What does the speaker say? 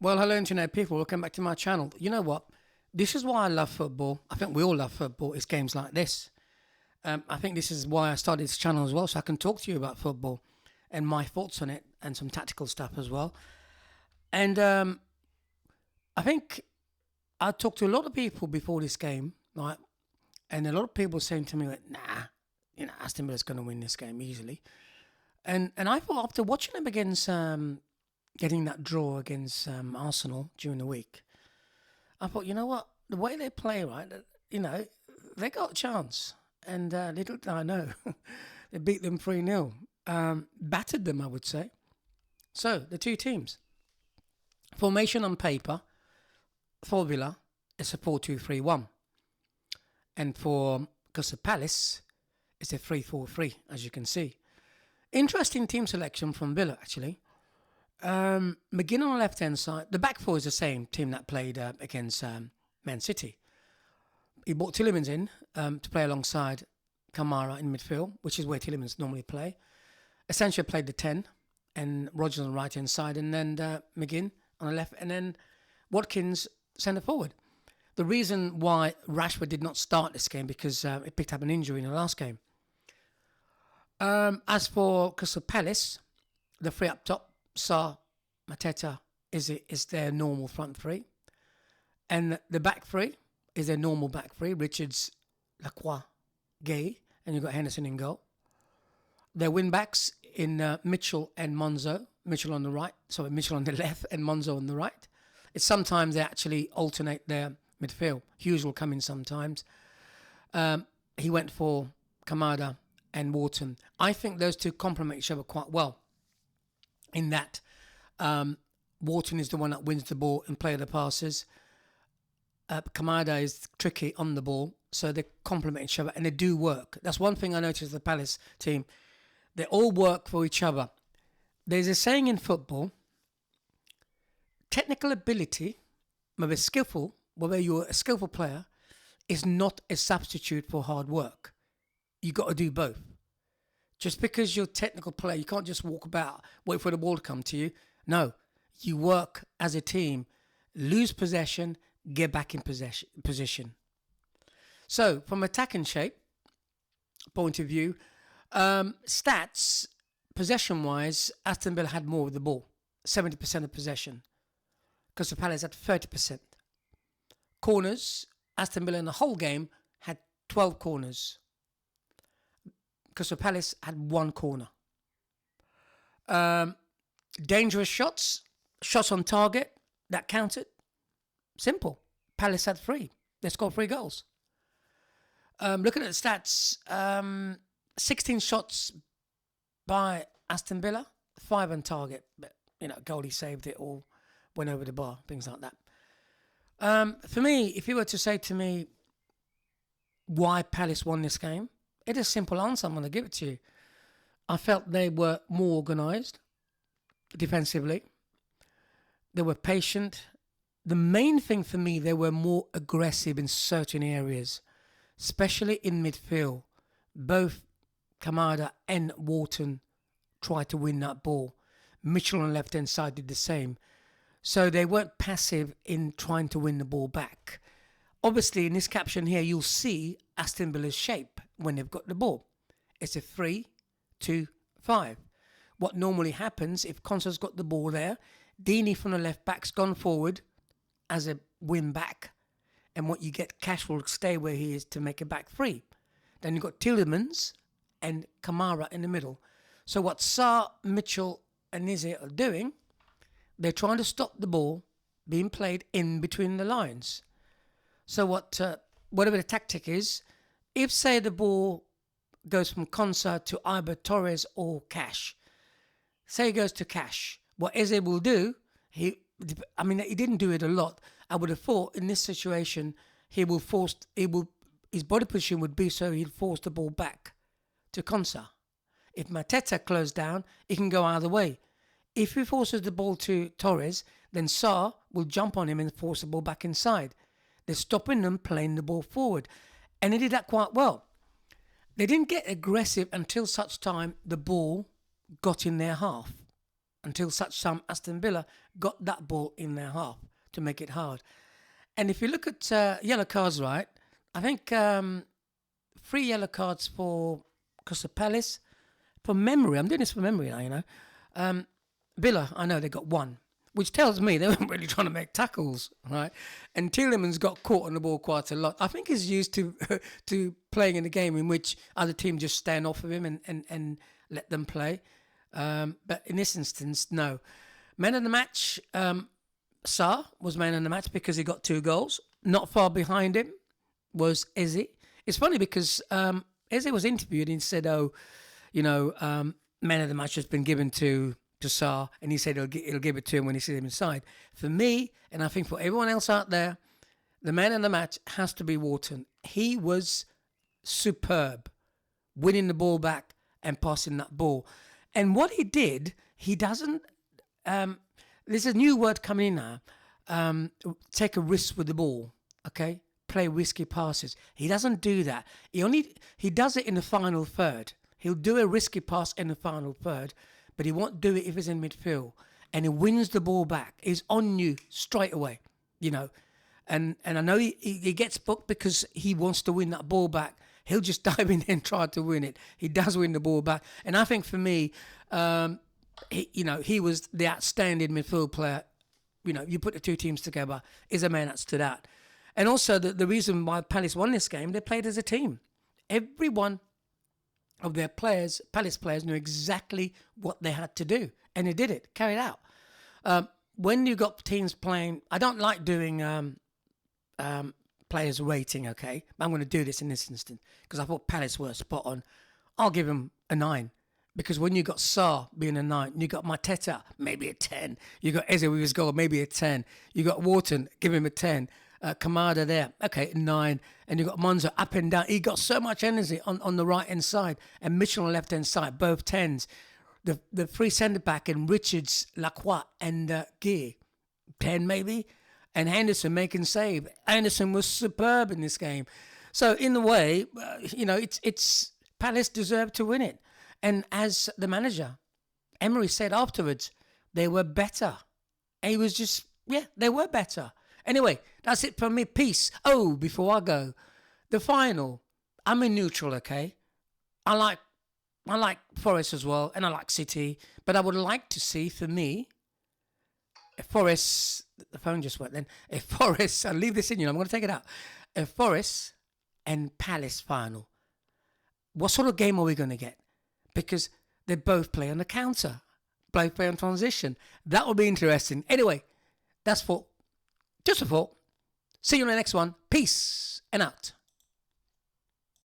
Well, hello, internet people. Welcome back to my channel. You know what? This is why I love football. I think we all love football. It's games like this. I think this is why I started this channel as well, so I can talk to you about football and my thoughts on it and some tactical stuff as well. And I think I talked to a lot of people before this game, right? And a lot of people saying to me, like, nah, Aston Villa's going to win this game easily. And I thought after watching them against getting that draw against Arsenal during the week, I thought, you know what, the way they play, right, they got a chance. And little did I know, they beat them 3-0. Battered them, I would say. So, the two teams. Formation on paper, for Villa, it's a 4-2-3-1. And for Crystal Palace, it's a 3-4-3, as you can see. Interesting team selection from Villa, actually. McGinn on the left-hand side. The back four is the same team that played against Man City. He brought Tielemans in to play alongside Kamara in midfield, which is where Tielemans normally play. Essentially played the 10 and Rodgers on the right-hand side, and then McGinn on the left, and then Watkins centre forward. The reason why Rashford did not start this game because he picked up an injury in the last game. As for Crystal Palace, the three up top, Sarr, Mateta is their normal front three. And the back three is their normal back three. Richards, Lacroix, Gay, and you've got Henderson in goal. Their wing backs in Mitchell and Monzo. Mitchell on the left and Monzo on the right. It's sometimes they actually alternate their midfield. Hughes will come in sometimes. He went for Kamada and Wharton. I think those two complement each other quite well. In that, Wharton is the one that wins the ball and play the passes. Kamada is tricky on the ball, so they complement each other and they do work. That's one thing I noticed with the Palace team. They all work for each other. There's a saying in football, technical ability, whether you're a skillful player, is not a substitute for hard work. You got to do both. Just because you're a technical player, you can't just walk about, wait for the ball to come to you. No, you work as a team, lose possession, get back in position. So, from attacking shape point of view, stats, possession-wise, Aston Villa had more of the ball, 70% of possession. Crystal Palace had 30%. Corners, Aston Villa in the whole game had 12 corners. Crystal Palace had one corner. Dangerous shots on target, that counted. Simple. Palace had 3. They scored 3 goals. Looking at the stats, 16 shots by Aston Villa, 5 on target. But, goalie saved it all, went over the bar, things like that. For me, if you were to say to me why Palace won this game, it's a simple answer. I'm going to give it to you. I felt they were more organised defensively. They were patient. The main thing for me, they were more aggressive in certain areas, especially in midfield. Both Kamada and Wharton tried to win that ball. Mitchell on the left-hand side did the same. So they weren't passive in trying to win the ball back. Obviously, in this caption here, you'll see Aston Villa's shape when they've got the ball. It's a 3-2-5. What normally happens, if Consa's got the ball there, Deeney from the left back's gone forward as a win back. And what you get, Cash will stay where he is to make a back 3. Then you've got Tielemans and Kamara in the middle. So what Sarr, Mitchell and Nize are doing, they're trying to stop the ball being played in between the lines. So whatever the tactic is, if say the ball goes from Konsa to either Torres or Cash, say it goes to Cash, what Eze will do, he didn't do it a lot. I would have thought in this situation his body position would be so he'd force the ball back to Konsa. If Mateta closed down, he can go either way. If he forces the ball to Torres, then Sarr will jump on him and force the ball back inside. They're stopping them playing the ball forward. And they did that quite well. They didn't get aggressive until such time the ball got in their half. Until such time Aston Villa got that ball in their half to make it hard. And if you look at yellow cards, right, I think 3 yellow cards for Crystal Palace. From memory, I'm doing this from memory now, Villa, I know they got 1, which tells me they weren't really trying to make tackles, right? And Tielemans got caught on the ball quite a lot. I think he's used to to playing in a game in which other teams just stand off of him and let them play. But in this instance, no. Man of the match, Sarr was man of the match because he got 2 goals. Not far behind him was Eze. It's funny because Eze was interviewed and said, man of the match has been given to Sarr, and he said he'll give it to him when he sees him inside. For me, and I think for everyone else out there, the man of the match has to be Wharton. He was superb, winning the ball back and passing that ball. And what he did, he doesn't... there's a new word coming in now. Take a risk with the ball, okay? Play risky passes. He doesn't do that. He does it in the final third. He'll do a risky pass in the final third, but he won't do it if it's in midfield. And he wins the ball back. He's on you straight away, And I know he gets booked because he wants to win that ball back. He'll just dive in and try to win it. He does win the ball back. And I think for me, he was the outstanding midfield player. You put the 2 teams together, is a man that stood out. And also the reason why Palace won this game, they played as a team. Every one of their players, Palace players, knew exactly what they had to do. And they did it, carried out. When you got teams playing, I don't like doing players rating, okay? But I'm going to do this in this instance because I thought Palace were spot on. I'll give him a 9. Because when you got Sarr being a 9, you got Mateta, maybe a 10. You got Eze with his goal, maybe a 10. You got Wharton, give him a 10. Kamada there, okay, 9. And you got Monzo up and down. He got so much energy on the right-hand side and Mitchell on the left-hand side, both 10s. The 3 centre-back and Richards, Lacroix and Gear, 10 maybe. And Henderson making save. Anderson was superb in this game. So in a way, it's Palace deserved to win it. And as the manager, Emery said afterwards, they were better. And he was just, they were better. Anyway, that's it from me. Peace. Oh, before I go, the final, I'm in neutral, okay? I like Forest as well, and I like City. But I would like to see, for me, if Forest, the phone just went then, if Forest, I'll leave this in, I'm going to take it out. If Forest and Palace final, what sort of game are we going to get? Because they both play on the counter, both play on transition. That will be interesting. Anyway, that's just a thought. See you on the next one. Peace and out.